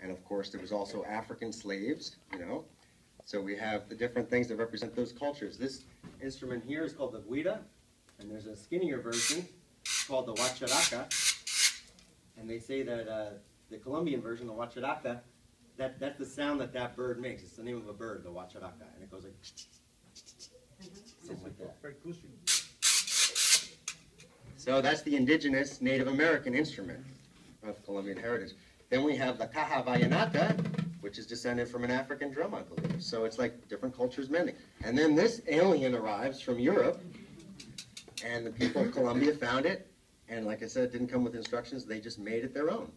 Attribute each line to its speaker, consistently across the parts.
Speaker 1: And of course, there was also African slaves, you know. So we have the different things that represent those cultures. This instrument here is called the guira, and there's a skinnier version called the huacharaca. And they say that the Colombian version, the huacharaca, that's the sound that bird makes. It's the name of a bird, the huacharaca, and it goes like something like that. So that's the indigenous Native American instrument of Colombian heritage. Then we have the Viva Vallenato, which is descended from an African drum, I believe. So it's like different cultures mending. And then this alien arrives from Europe, and the people of Colombia found it, and like I said, it didn't come with instructions. They just made it their own.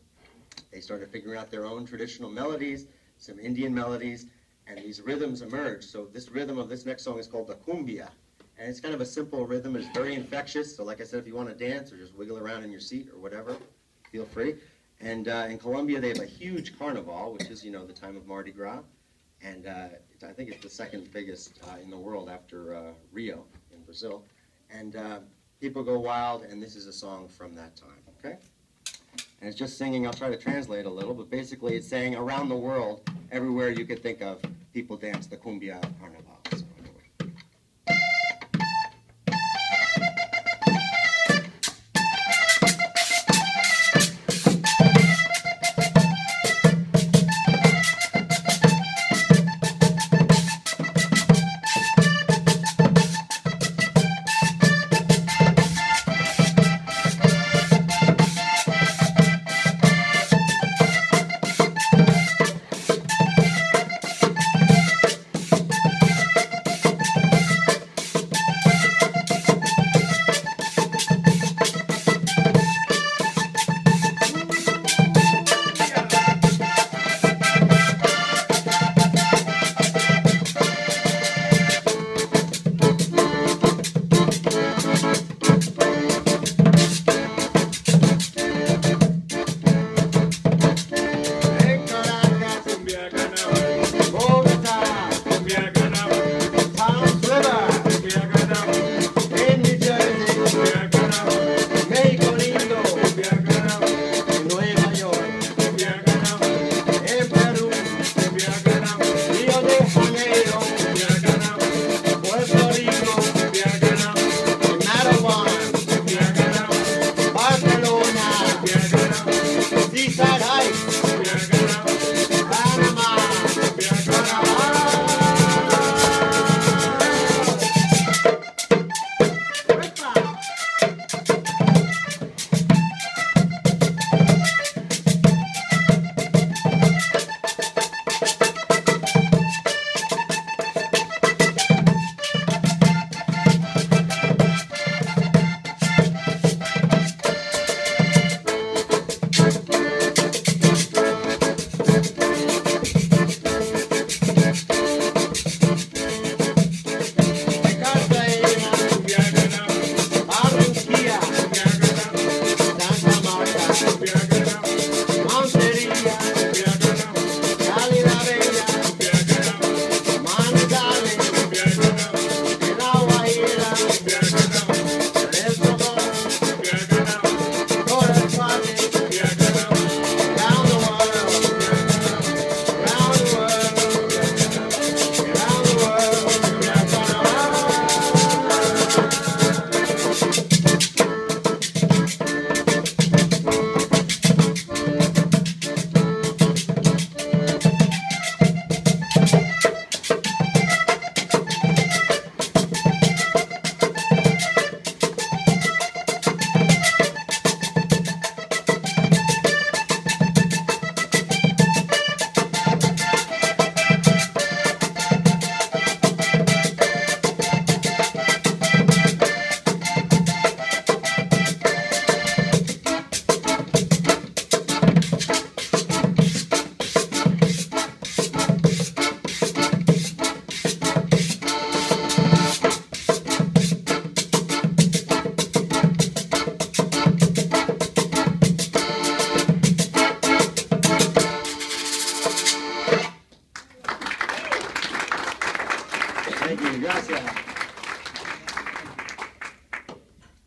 Speaker 1: They started figuring out their own traditional melodies, some Indian melodies, and these rhythms emerged. So this rhythm of this next song is called the cumbia. And it's kind of a simple rhythm. It's very infectious. So like I said, if you want to dance or just wiggle around in your seat or whatever, feel free. And in Colombia, they have a huge carnival, which is, you know, the time of Mardi Gras. And I think it's the second biggest in the world after Rio in Brazil. And people go wild, and this is a song from that time, okay? And it's just singing. I'll try to translate a little, but basically it's saying around the world, everywhere you could think of, people dance the cumbia carnival. So anyway.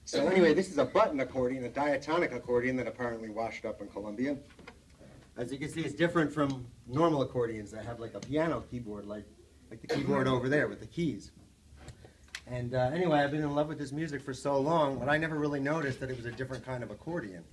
Speaker 1: So anyway, this is a button accordion, a diatonic accordion that apparently washed up in Colombia. As you can see, it's different from normal accordions that have like a piano keyboard, like the keyboard over there with the keys. And anyway, I've been in love with this music for so long, but I never really noticed that it was a different kind of accordion.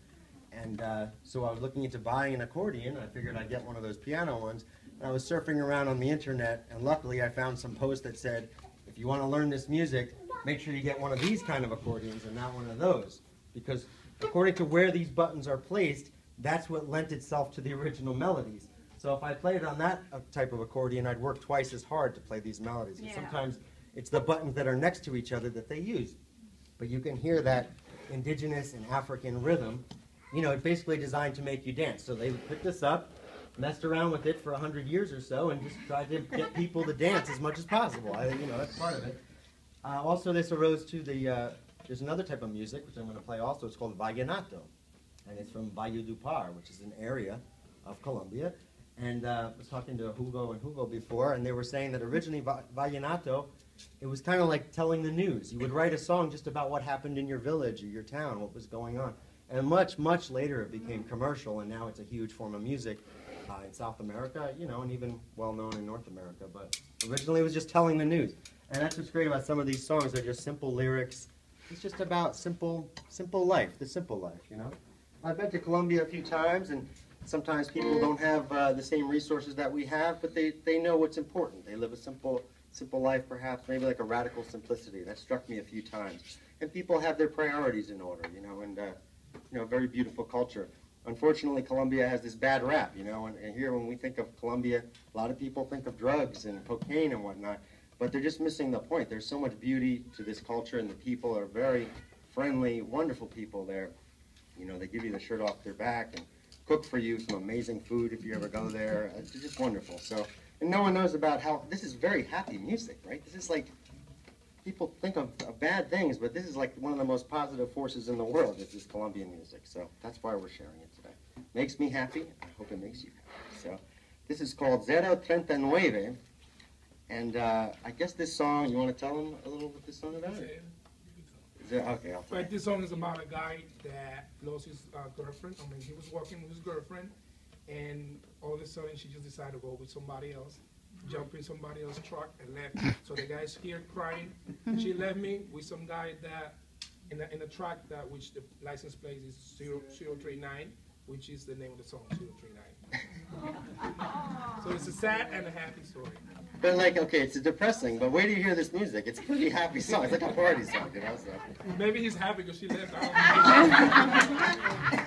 Speaker 1: And so I was looking into buying an accordion. I figured I'd get one of those piano ones. And I was surfing around on the internet, and luckily I found some post that said, if you want to learn this music, make sure you get one of these kind of accordions and not one of those. Because according to where these buttons are placed, that's what lent itself to the original melodies. So if I played on that type of accordion, I'd work twice as hard to play these melodies. And sometimes it's the buttons that are next to each other that they use. But you can hear that indigenous and African rhythm. You know, it's basically designed to make you dance. So they picked this up, messed around with it for 100 years or so, and just tried to get people to dance as much as possible. You know, that's part of it. Also, this arose to the, there's another type of music, which I'm going to play also. It's called Vallenato, and it's from Valle du Par, which is an area of Colombia. And I was talking to Hugo before, and they were saying that originally Vallenato, it was kind of like telling the news. You would write a song just about what happened in your village or your town, what was going on. And much, much later it became commercial, and now it's a huge form of music in South America, you know, and even well-known in North America. But originally it was just telling the news. And that's what's great about some of these songs. They're just simple lyrics. It's just about simple life, the simple life, you know. I've been to Colombia a few times, and sometimes people don't have the same resources that we have, but they know what's important. They live a simple life, perhaps, maybe like a radical simplicity. That struck me a few times. And people have their priorities in order, you know, and you know, very beautiful culture. Unfortunately, Colombia has this bad rap, you know, and here when we think of Colombia, a lot of people think of drugs and cocaine and whatnot, but they're just missing the point. There's so much beauty to this culture, and the people are very friendly, wonderful people there. You know, they give you the shirt off their back and cook for you some amazing food if you ever go there. It's just wonderful. So, and no one knows about how, this is very happy music, right? This is like, people think of bad things, but this is like one of the most positive forces in the world, is this Colombian music. So that's why we're sharing it today. Makes me happy. I hope it makes you happy. So this is called 039. And I guess this song, you want to tell them a little what this song is about? Is it? Okay, I'll play.
Speaker 2: Right, this song is about a guy that lost his girlfriend. I mean, he was walking with his girlfriend, and all of a sudden she just decided to go with somebody else. Jump in somebody else's truck and left. So the guy's here crying. She left me with some guy that in the truck that which the license plate is 039, which is the name of the song, 039. So it's a sad and a happy story.
Speaker 1: But like, okay, it's depressing, but wait till you hear this music. It's a pretty happy song. It's like a party song, you know. So.
Speaker 2: Maybe he's happy because she left. I don't know.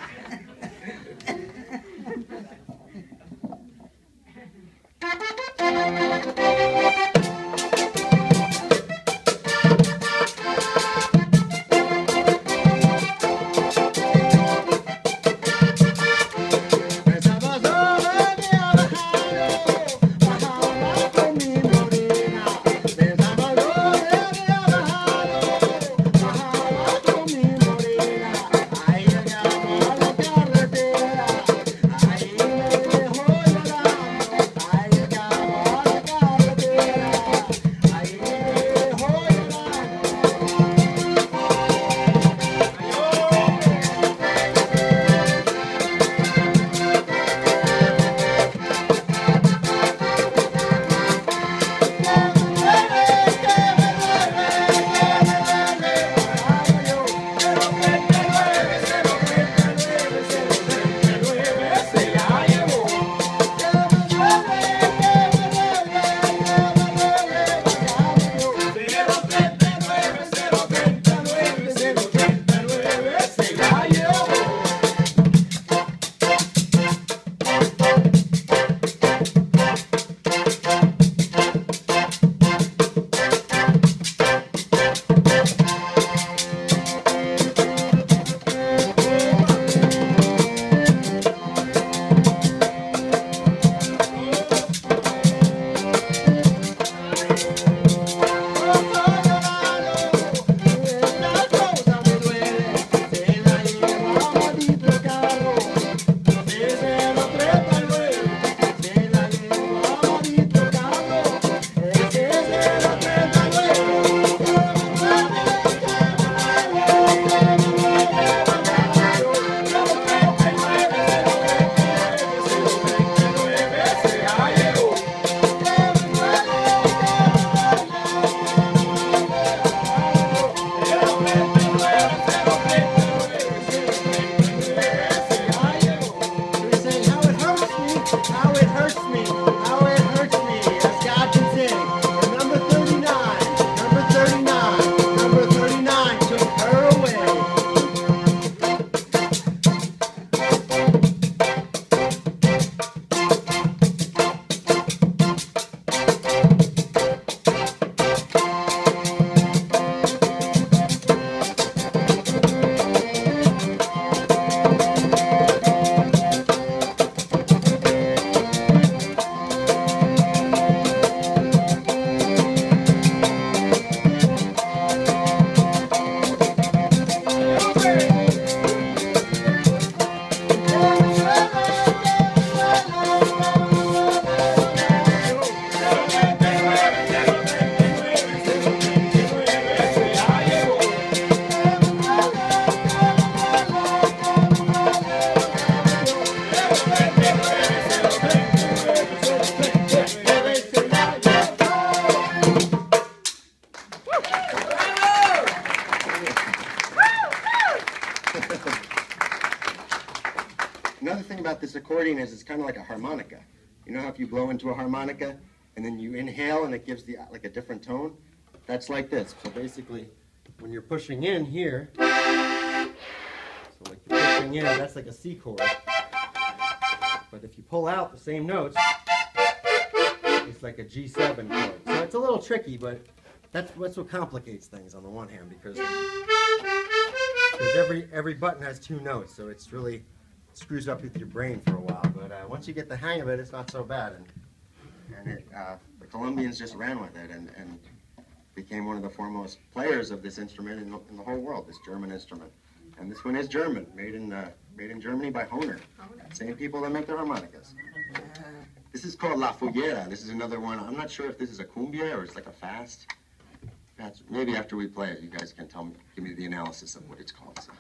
Speaker 1: Another thing about this accordion is it's kind of like a harmonica. You know how if you blow into a harmonica and then you inhale and it gives the like a different tone? That's like this. So basically, when you're pushing in here, so like you're pushing in, that's like a C chord. But if you pull out the same notes, it's like a G7 chord. So it's a little tricky, but that's what complicates things on the one hand, because every button has two notes, so it's really screws up with your brain for a while. But once you get the hang of it, it's not so bad. And the Colombians just ran with it and became one of the foremost players of this instrument in the whole world, this German instrument. And this one is German, made in Germany by Hohner, same people that make the harmonicas. This is called La Fuguera. This is another one. I'm not sure if this is a cumbia or it's like a fast. Maybe after we play it, you guys can give me the analysis of what it's called. So.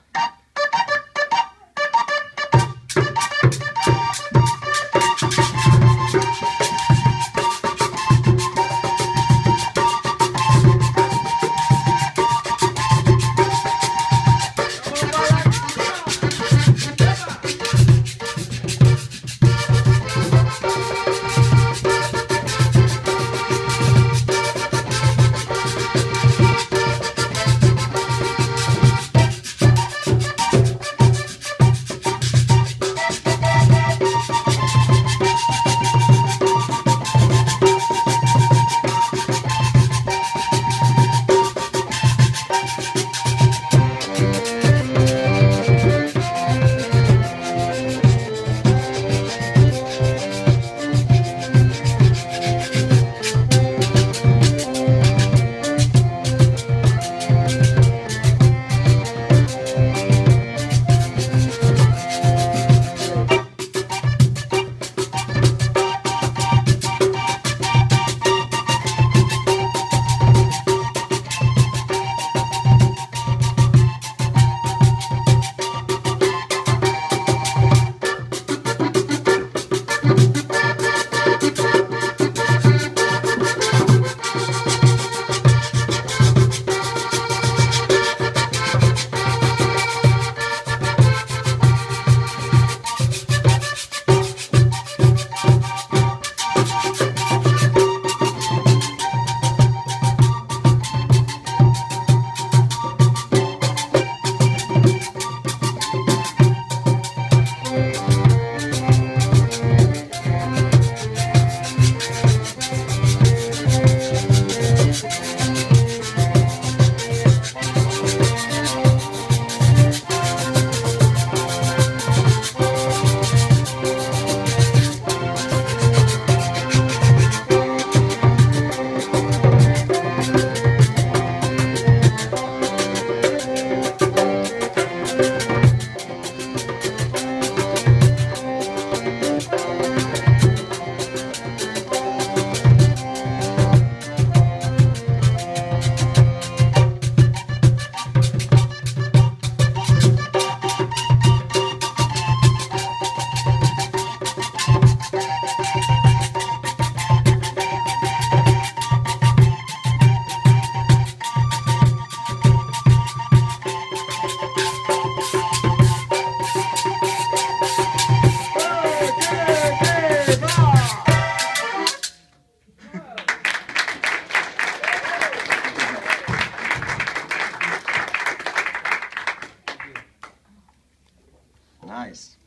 Speaker 1: Nice.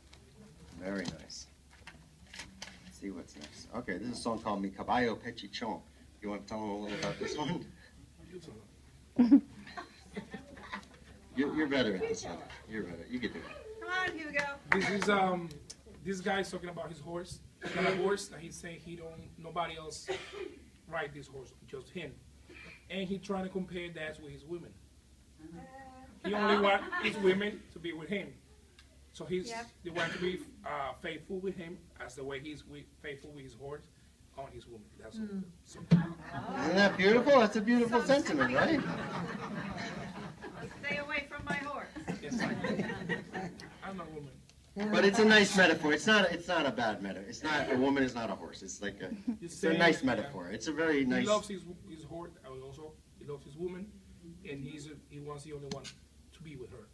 Speaker 1: Very nice. Let's see what's next. Okay, this is a song called Mi Caballo Pechichon. You want to tell them a little about this one? You're better at this one. You're better. You can do it.
Speaker 3: Come on, Hugo.
Speaker 2: This is this guy's talking about his horse. He's got a horse that he's saying nobody else ride this horse, just him. And he trying to compare that with his women. He only wants his women to be with him. So they want to be faithful with him as the way he's faithful with his horse on his woman. That's all. So,
Speaker 1: isn't that beautiful? That's a beautiful sentiment, right?
Speaker 3: Stay away from my horse.
Speaker 2: Yes, I'm a woman.
Speaker 1: But it's a nice metaphor. It's not a bad metaphor. It's not, a woman is not a horse. It's like it's a nice metaphor. It's a very nice.
Speaker 2: He loves his horse. Also, he loves his woman, and he wants the only one to be with her.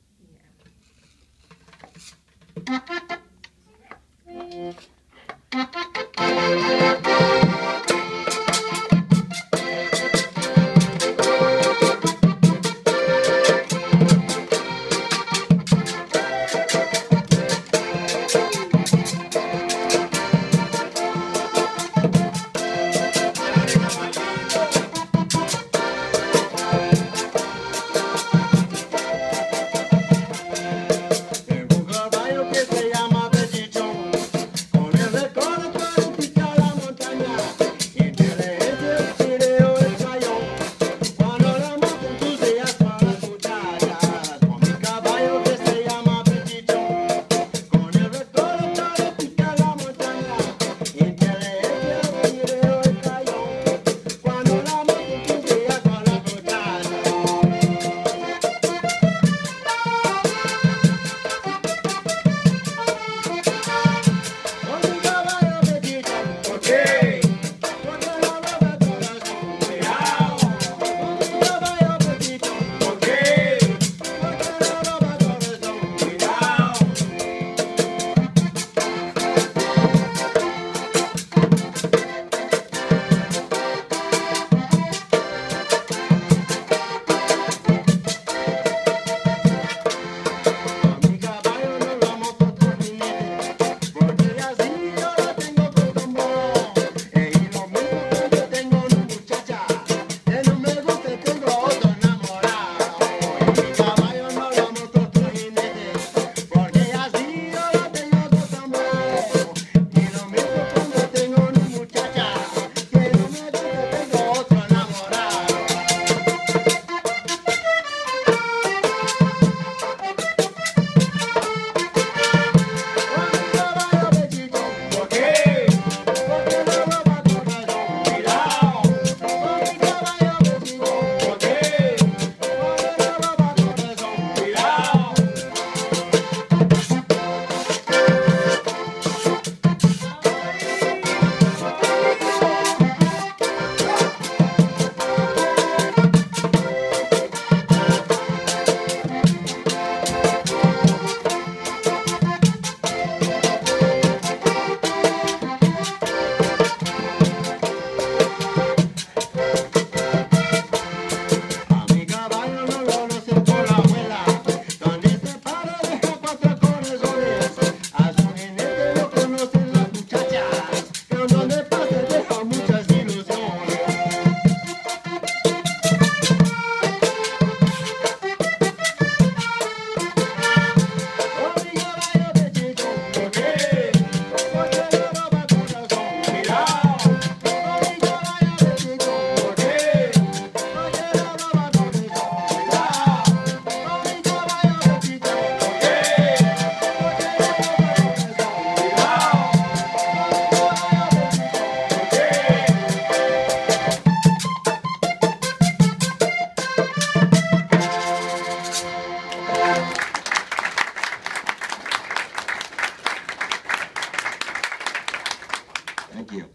Speaker 1: Thank you.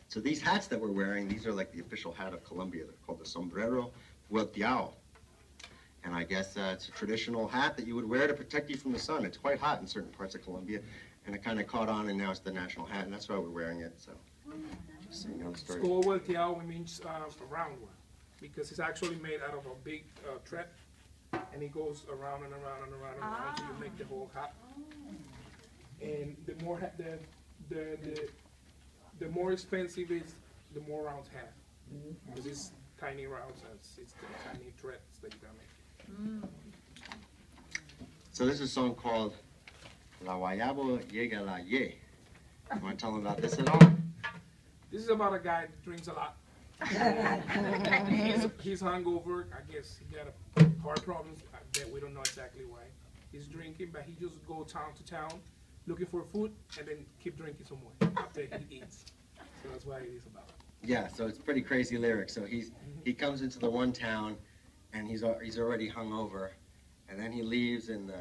Speaker 1: So these hats that we're wearing, these are like the official hat of Colombia. They're called the sombrero volteado. And I guess it's a traditional hat that you would wear to protect you from the sun. It's quite hot in certain parts of Colombia, and it kind of caught on, and now it's the national hat, and that's why we're wearing it. So, just so you know the story.
Speaker 2: Skull volteado means a round one, because it's actually made out of a big thread, and it goes around and around and around and around until you make the whole hat. And the more the more expensive is, the more rounds have, because it's tiny rounds and it's the tiny threads that you gotta make.
Speaker 1: So this is a song called La Guayabo, Llegue, You want to tell them about this at all?
Speaker 2: This is about a guy that drinks a lot. he's hungover. I guess he got heart problems. I bet we don't know exactly why. He's drinking, but he just go town to town looking for food and then keep drinking some more after he eats. So that's why it is about.
Speaker 1: Yeah, so it's pretty crazy lyrics. So he comes into the one town, and he's already hungover, and then he leaves, and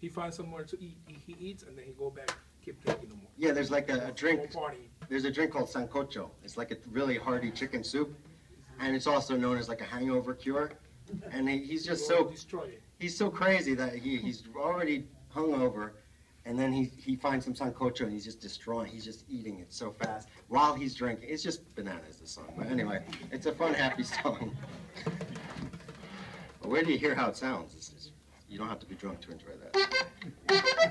Speaker 2: he finds somewhere to eat. He eats and then he go back, keep drinking no more.
Speaker 1: Yeah, there's like a drink.
Speaker 2: More party.
Speaker 1: There's a drink called sancocho. It's like a really hearty chicken soup, and it's also known as like a hangover cure. And he's just so
Speaker 2: Destroy it.
Speaker 1: he's so crazy that he's already hungover, and then he finds some sancocho and he's just destroying. He's just eating it so fast while he's drinking. It's just bananas, the song. But anyway, it's a fun, happy song. But where do you hear how it sounds? You don't have to be drunk to enjoy that.